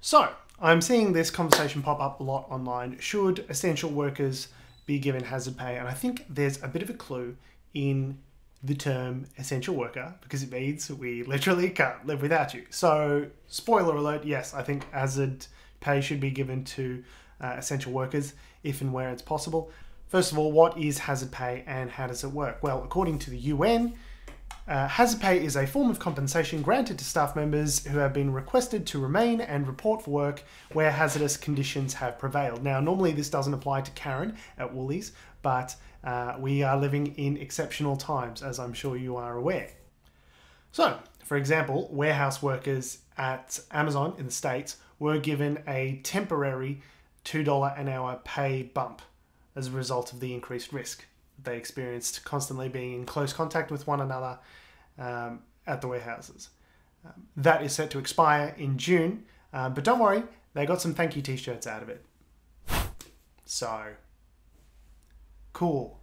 So, I'm seeing this conversation pop up a lot online. Should essential workers be given hazard pay? And I think there's a bit of a clue in the term essential worker, because it means we literally can't live without you. So, spoiler alert, yes, I think hazard pay should be given to essential workers if and where it's possible. First of all, what is hazard pay and how does it work? Well, according to the UN, hazard pay is a form of compensation granted to staff members who have been requested to remain and report for work where hazardous conditions have prevailed. Now, normally this doesn't apply to Karen at Woolies, but we are living in exceptional times, as I'm sure you are aware. So, for example, warehouse workers at Amazon in the States were given a temporary $2 an hour pay bump as a result of the increased risk they experienced constantly being in close contact with one another at the warehouses. That is set to expire in June, but don't worry, they got some thank you t-shirts out of it. So, cool.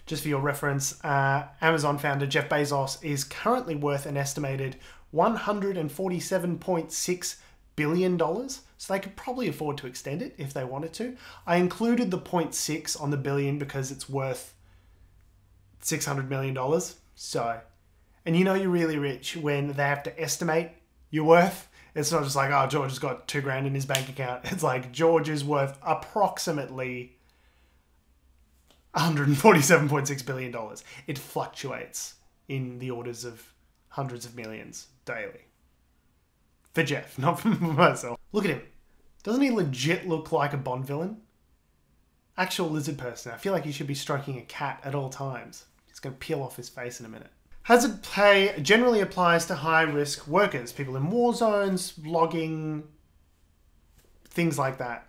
Just for your reference, Amazon founder Jeff Bezos is currently worth an estimated $147.6 billion, so they could probably afford to extend it if they wanted to. I included the 0.6 on the billion because it's worth $600 million. So, and you know you're really rich when they have to estimate your worth. It's not just like, oh, George has got $2,000 in his bank account. It's like George is worth approximately $147.6 billion. It fluctuates in the orders of hundreds of millions daily. For Jeff, not for myself. Look at him. Doesn't he legit look like a Bond villain? Actual lizard person. I feel like he should be stroking a cat at all times. He's going to peel off his face in a minute. Hazard pay generally applies to high-risk workers. People in war zones, logging, things like that.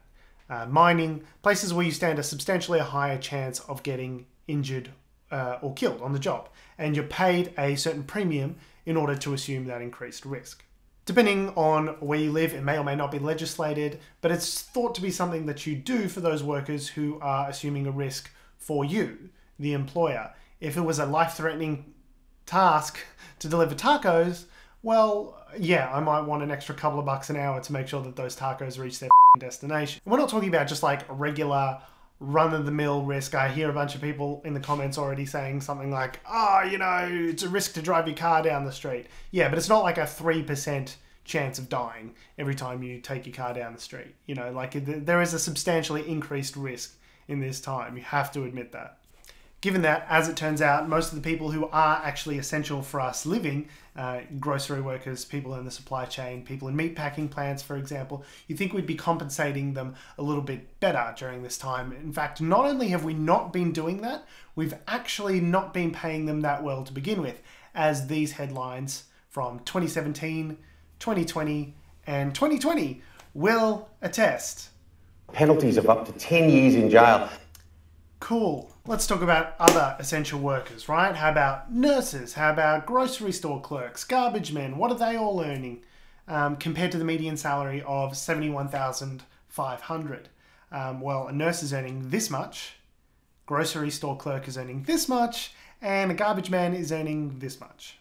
Mining, places where you stand a substantially higher chance of getting injured or killed on the job. And you're paid a certain premium in order to assume that increased risk. Depending on where you live, it may or may not be legislated, but it's thought to be something that you do for those workers who are assuming a risk for you, the employer. If it was a life-threatening task to deliver tacos, well, yeah, I might want an extra couple of bucks an hour to make sure that those tacos reach their destination. And we're not talking about just like regular run-of-the-mill risk. I hear a bunch of people in the comments already saying something like, oh, you know, it's a risk to drive your car down the street. Yeah, but it's not like a 3% chance of dying every time you take your car down the street. You know, like there is a substantially increased risk in this time. You have to admit that. Given that, as it turns out, most of the people who are actually essential for us living, grocery workers, people in the supply chain, people in meatpacking plants, for example, you think we'd be compensating them a little bit better during this time. In fact, not only have we not been doing that, we've actually not been paying them that well to begin with, as these headlines from 2017, 2020, and 2020 will attest. Penalties of up to 10 years in jail. Cool. Let's talk about other essential workers, right? How about nurses? How about grocery store clerks, garbage men? What are they all earning compared to the median salary of $71,500? Well, a nurse is earning this much, grocery store clerk is earning this much, and a garbage man is earning this much.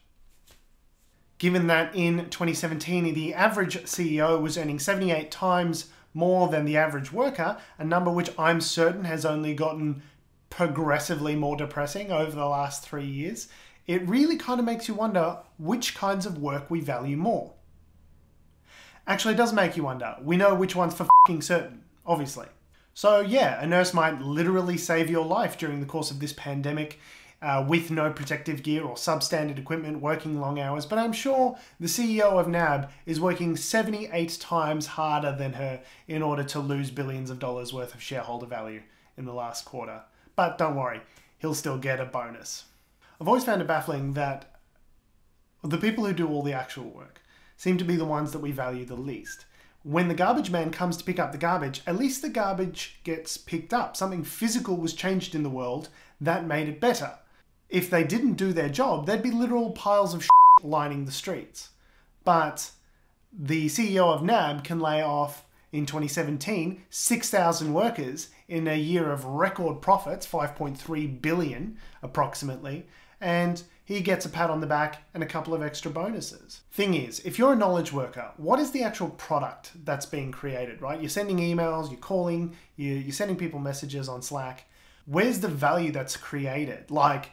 Given that in 2017, the average CEO was earning 78 times more than the average worker, a number which I'm certain has only gotten progressively more depressing over the last 3 years, it really kind of makes you wonder which kinds of work we value more. Actually, it does make you wonder. We know which one's for f***ing certain, obviously. So yeah, a nurse might literally save your life during the course of this pandemic with no protective gear or substandard equipment, working long hours, but I'm sure the CEO of NAB is working 78 times harder than her in order to lose billions of dollars worth of shareholder value in the last quarter. But don't worry, he'll still get a bonus. I've always found it baffling that the people who do all the actual work seem to be the ones that we value the least. When the garbage man comes to pick up the garbage, at least the garbage gets picked up. Something physical was changed in the world that made it better. If they didn't do their job, there'd be literal piles of shit lining the streets. But the CEO of NAB can lay off, in 2017, 6,000 workers in a year of record profits, 5.3 billion approximately, and he gets a pat on the back and a couple of extra bonuses. Thing is, if you're a knowledge worker, what is the actual product that's being created, right? You're sending emails, you're calling, you're sending people messages on Slack. Where's the value that's created? Like,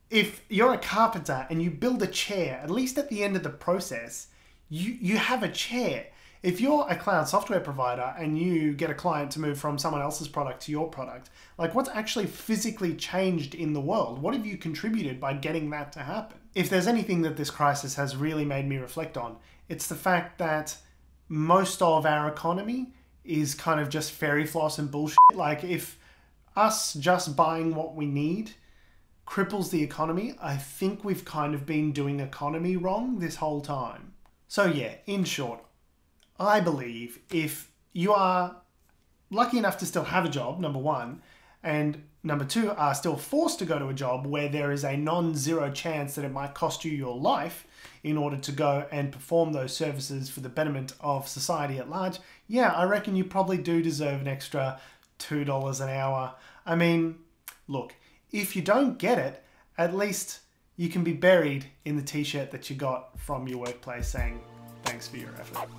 if you're a carpenter and you build a chair, at least at the end of the process, you have a chair. If you're a cloud software provider and you get a client to move from someone else's product to your product, like what's actually physically changed in the world? What have you contributed by getting that to happen? If there's anything that this crisis has really made me reflect on, it's the fact that most of our economy is kind of just fairy floss and bullshit. Like if us just buying what we need cripples the economy, I think we've kind of been doing economy wrong this whole time. So yeah, in short, I believe if you are lucky enough to still have a job, number one, and number two, are still forced to go to a job where there is a non-zero chance that it might cost you your life in order to go and perform those services for the betterment of society at large, yeah, I reckon you probably do deserve an extra $2 an hour. I mean, look, if you don't get it, at least you can be buried in the t-shirt that you got from your workplace saying, thanks for your effort.